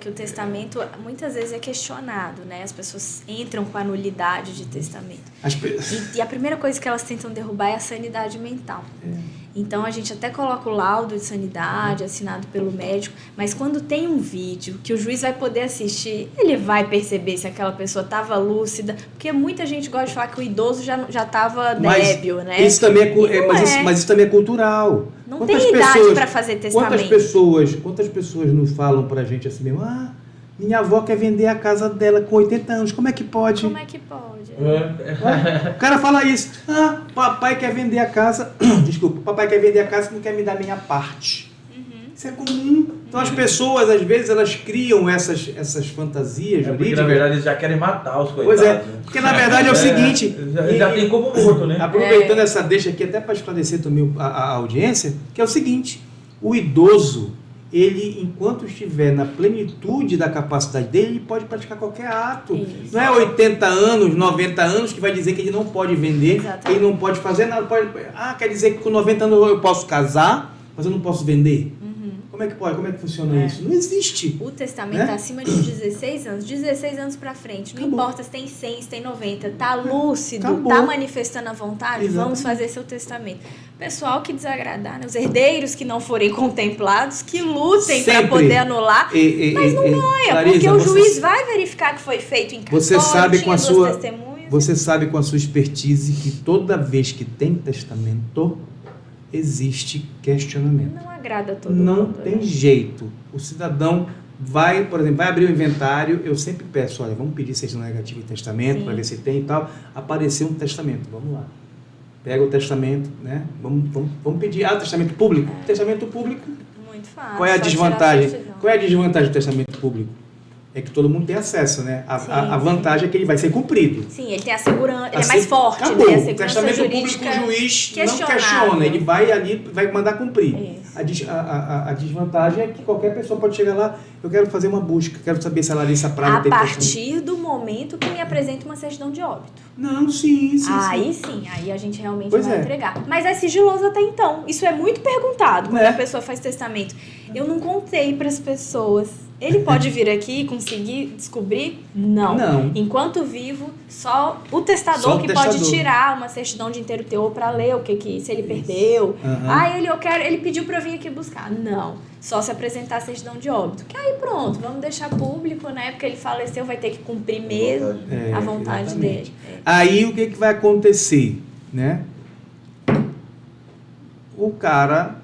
que o testamento muitas vezes é questionado, né? As pessoas entram com a nulidade de testamento. E a primeira coisa que elas tentam derrubar é a sanidade mental. Então, a gente até coloca o laudo de sanidade assinado pelo médico, mas quando tem um vídeo que o juiz vai poder assistir, ele vai perceber se aquela pessoa estava lúcida, porque muita gente gosta de falar que o idoso já estava débil, né? Isso também mas isso também é cultural. Não tem idade para fazer testamento. Quantas pessoas nos falam pra gente assim mesmo, minha avó quer vender a casa dela com 80 anos, como é que pode? Como é que pode? O cara fala isso, papai quer vender a casa, desculpa, papai quer vender a casa e não quer me dar minha parte. Isso é comum. Então as pessoas, às vezes, elas criam essas fantasias jurídicas. Porque, na verdade, eles já querem matar os coitados. Pois é, porque na verdade é o seguinte... Já tem como morto, né? Aproveitando essa deixa aqui, até para esclarecer também a audiência, que é o seguinte, o idoso, ele, enquanto estiver na plenitude da capacidade dele, ele pode praticar qualquer ato. Isso. Não é 80 anos, 90 anos que vai dizer que ele não pode vender, que ele não pode fazer nada. Quer dizer que com 90 anos eu posso casar, mas eu não posso vender? Como é que pode? Como é que funciona isso? Não existe. O testamento é acima de 16 anos. 16 anos pra frente. Não importa se tem 100, se tem 90. Tá lúcido, tá manifestando a vontade, vamos fazer seu testamento. Pessoal que desagradar, né? Os herdeiros que não forem contemplados, que lutem para poder anular, mas não ganha, Clarisa, porque o juiz vai verificar que foi feito em cartório, você sabe testemunhas. Você sabe com a sua expertise que toda vez que tem testamento, existe questionamento. Não agrada todo mundo. Não tem jeito. O cidadão vai, por exemplo, vai abrir o inventário, eu sempre peço, olha, vamos pedir certidão negativa de testamento, para ver se tem e tal. Apareceu um testamento, vamos lá. Pega o testamento, né? Vamos pedir. Testamento público. Testamento público. Muito fácil. Qual é a desvantagem? Qual é a desvantagem do testamento público? É que todo mundo tem acesso, né? A vantagem é que ele vai ser cumprido. Sim, ele tem a segurança, ele é mais forte. Acabou. Né? A o testamento público, o juiz não questiona, ele vai ali, vai mandar cumprir. A desvantagem é que qualquer pessoa pode chegar lá, eu quero fazer uma busca, quero saber se a Larissa Prado tem testamento. A partir do momento que me apresenta uma certidão de óbito. Não, sim. Aí a gente realmente vai entregar. Mas é sigiloso até então. Isso é muito perguntado quando a pessoa faz testamento. Eu não contei para as pessoas. Ele pode vir aqui e conseguir descobrir? Não. Enquanto vivo, só o testador pode tirar uma certidão de inteiro teor para ler se ele perdeu. Ele pediu para eu vir aqui buscar. Não. Só se apresentar a certidão de óbito. Que aí pronto, vamos deixar público, né? Porque ele faleceu, vai ter que cumprir mesmo a vontade dele. Aí o que vai acontecer, né? O cara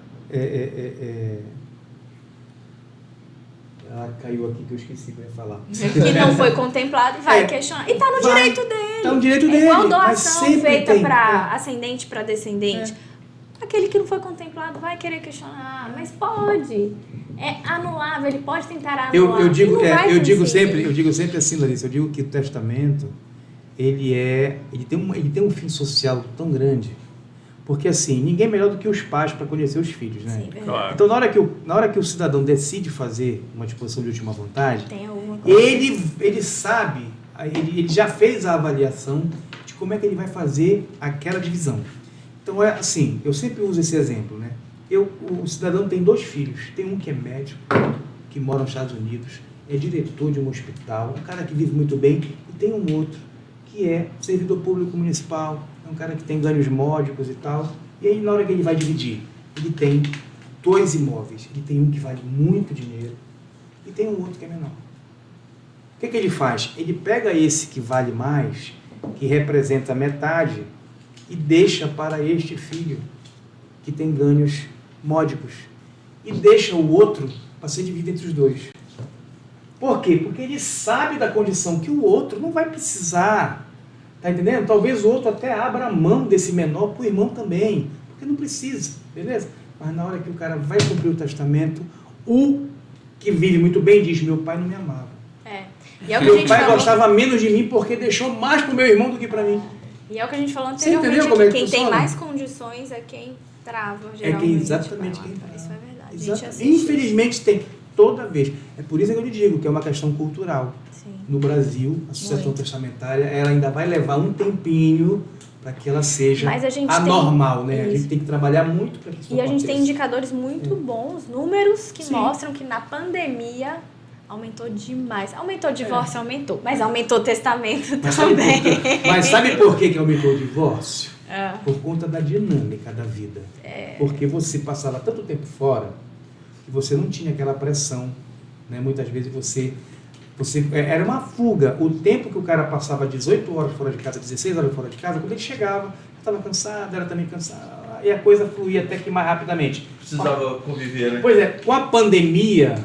caiu aqui que eu esqueci o que eu ia falar. Que não foi contemplado, vai questionar. E tá no direito dele. Tá no direito dele. Igual doação feita para ascendente para descendente. Aquele que não foi contemplado vai querer questionar, mas pode. É anulável, ele pode tentar anular. Eu digo sempre assim, Larissa, eu digo que o testamento ele tem um fim social tão grande. Porque assim, ninguém é melhor do que os pais para conhecer os filhos, né? Sim, claro. Então, na hora que o cidadão decide fazer uma disposição de última vontade, ele sabe, ele já fez a avaliação de como é que ele vai fazer aquela divisão. Então, é assim, eu sempre uso esse exemplo, né? O cidadão tem 2 filhos, tem um que é médico, que mora nos Estados Unidos, é diretor de um hospital, um cara que vive muito bem, e tem um outro que é servidor público municipal, é um cara que tem ganhos módicos e tal, e aí na hora que ele vai dividir, ele tem 2 imóveis, ele tem um que vale muito dinheiro e tem um outro que é menor. O que ele faz? Ele pega esse que vale mais, que representa metade, e deixa para este filho, que tem ganhos módicos, e deixa o outro para ser dividido entre os 2. Por quê? Porque ele sabe da condição que o outro não vai precisar. Tá entendendo? Talvez o outro até abra a mão desse menor para o irmão também, porque não precisa, beleza? Mas na hora que o cara vai cumprir o testamento, o que vive muito bem diz, meu pai não me amava. Meu pai gostava menos de mim porque deixou mais para o meu irmão do que para mim. E é o que a gente falou anteriormente, quem tem mais condições é quem trava, geralmente. Exatamente quem trava. Isso é verdade. Infelizmente tem toda vez. É por isso que eu lhe digo que é uma questão cultural. Sim. No Brasil, a sucessão testamentária, ela ainda vai levar um tempinho para que ela seja anormal, né? A gente tem que trabalhar muito para que isso aconteça. E a gente tem indicadores muito bons, números que mostram que na pandemia Aumentou demais. Aumentou o divórcio, aumentou. Mas aumentou o testamento mas também. Mas sabe por que aumentou o divórcio? Por conta da dinâmica da vida. Porque você passava tanto tempo fora que você não tinha aquela pressão. Né? Muitas vezes você era uma fuga. O tempo que o cara passava 18 horas fora de casa, 16 horas fora de casa, quando ele chegava, estava cansado, era também cansado. E a coisa fluía até que mais rapidamente. Precisava conviver, né? Pois é, com a pandemia...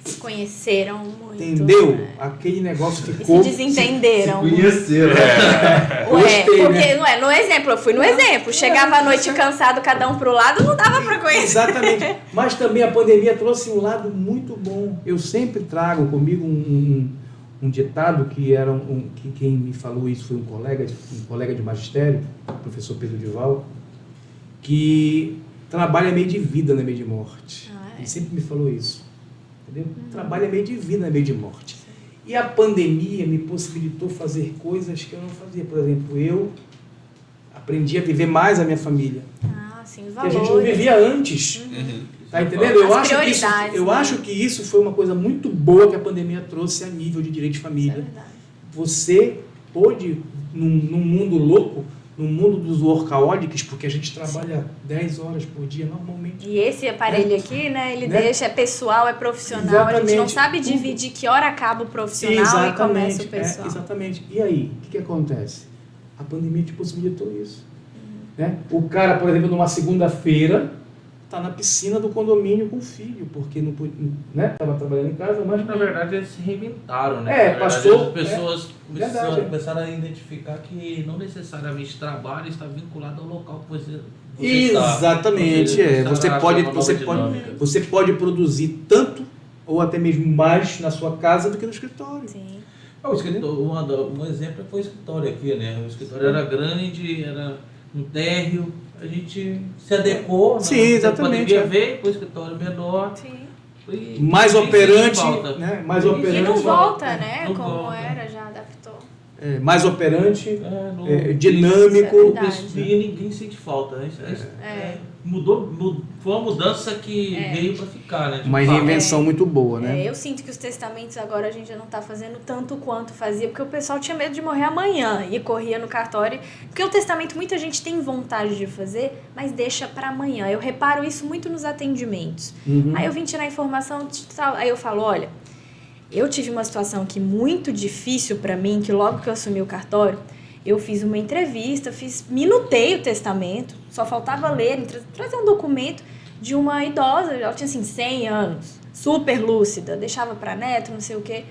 Se conheceram muito. Entendeu? Né? Aquele negócio ficou... Se desentenderam. Se conheceram. Gostei, porque, né? não é, no exemplo, eu fui no exemplo. Chegava à noite cansado, cada um pro lado, não dava pra conhecer. Exatamente. Mas também a pandemia trouxe um lado muito bom. Eu sempre trago comigo um ditado que era que quem me falou isso foi um colega de magistério, o professor Pedro Dival, que trabalho é meio de vida, não é meio de morte. Ele sempre me falou isso. Entendeu? Trabalho é meio de vida, não é meio de morte. E a pandemia me possibilitou fazer coisas que eu não fazia. Por exemplo, eu aprendi a viver mais a minha família. Sim, que a gente não vivia antes. Tá entendendo? Eu acho que isso foi uma coisa muito boa que a pandemia trouxe a nível de direito de família. É verdade. Você pôde, num mundo louco, no mundo dos workaholics, porque a gente trabalha 10 horas por dia normalmente. E esse aparelho aqui, né, ele deixa, é pessoal, é profissional, exatamente. A gente não sabe dividir que hora acaba o profissional e começa o pessoal. Exatamente. E aí, o que acontece? A pandemia te possibilitou isso. Né? O cara, por exemplo, numa segunda-feira, está na piscina do condomínio com o filho, porque não estava trabalhando em casa, mas... Na verdade, eles se reinventaram, né? Passou... As pessoas começaram a identificar que não necessariamente trabalho está vinculado ao local que você Exatamente, está. Você pode produzir tanto ou até mesmo mais na sua casa do que no escritório. Sim. Um exemplo foi o escritório aqui, né? O escritório era grande, era no térreo, a gente se adequou. Sim, exatamente. A pandemia veio para o escritório menor. Sim. Mais operante, né? Mais operante. E não volta, né? Não como volta. era, já adaptou. Mais operante, dinâmico. E ninguém sente falta. Foi uma mudança que veio para ficar, né? Uma reinvenção muito boa, né? Eu sinto que os testamentos agora a gente já não está fazendo tanto quanto fazia, porque o pessoal tinha medo de morrer amanhã e corria no cartório. Porque o testamento muita gente tem vontade de fazer, mas deixa para amanhã. Eu reparo isso muito nos atendimentos. Aí eu vim tirar informação, aí eu falo, olha, eu tive uma situação aqui muito difícil para mim, que logo que eu assumi o cartório, eu fiz uma entrevista, minutei o testamento, só faltava ler, trazer um documento de uma idosa, ela tinha assim 100 anos, super lúcida, deixava para neto, não sei o quê.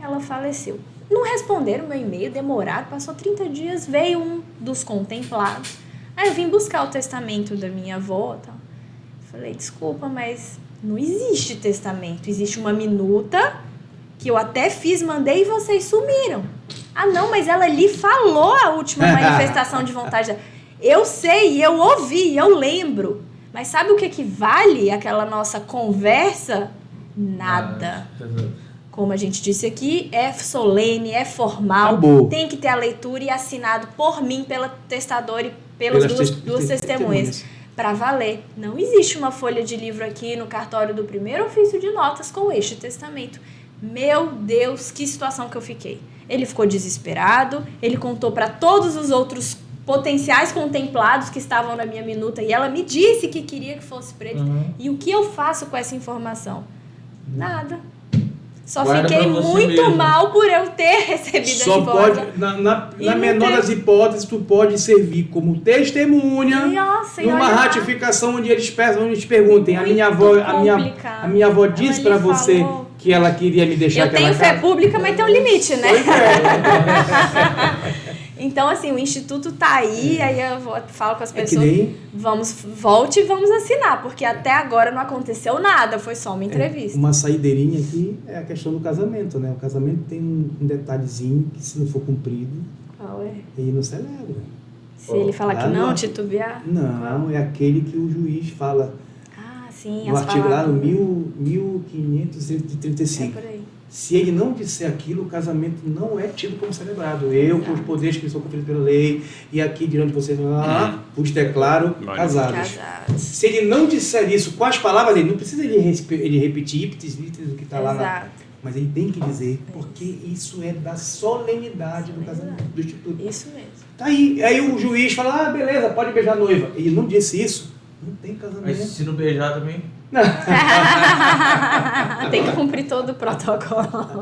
Ela faleceu. Não responderam meu e-mail, demoraram, passou 30 dias, veio um dos contemplados. Aí eu vim buscar o testamento da minha avó, tal. Falei, desculpa, mas não existe testamento, existe uma minuta que eu até fiz, mandei e vocês sumiram. Ah, não, mas ela lhe falou a última manifestação de vontade dela. Eu sei, eu ouvi, eu lembro. Mas sabe o que vale aquela nossa conversa? Nada. Como a gente disse aqui, é solene, é formal. Acabou. Tem que ter a leitura e assinado por mim, pela testadora e pelas duas testemunhas. Para valer. Não existe uma folha de livro aqui no cartório do primeiro ofício de notas com este testamento. Meu Deus, que situação que eu fiquei. Ele ficou desesperado, ele contou para todos os outros potenciais contemplados que estavam na minha minuta e ela me disse que queria que fosse preto. E o que eu faço com essa informação? Nada. Só fiquei muito mal por eu ter recebido essa informação. Na menor das hipóteses, tu pode servir como testemunha numa ratificação onde eles perguntem. A minha avó disse para você que ela queria me deixar aquela casa. Eu tenho fé pública, mas tem um limite, né? Então, assim, o Instituto tá aí, aí eu falo com as pessoas, volte e vamos assinar, porque até agora não aconteceu nada, foi só uma entrevista. Uma saideirinha aqui é a questão do casamento, né? O casamento tem um detalhezinho que se não for cumprido, qual é? Ele não celebra. Se ele falar que não, titubear? Não, é aquele que o juiz fala. Sim, no artigo lá no 1535. É por aí. Se ele não disser aquilo, o casamento não é tido como celebrado. Com os poderes que me são conferidos pela lei, e aqui diante de vocês, os declaro casados. Se ele não disser isso com as palavras dele, não precisa ele repetir ipsis, o que está lá Mas ele tem que dizer, porque isso é da solenidade do casamento, do instituto. Isso mesmo. Tá aí o juiz fala, beleza, pode beijar a noiva. Ele não disse isso, não tem casamento. Mas se não beijar também... Tem que cumprir todo o protocolo.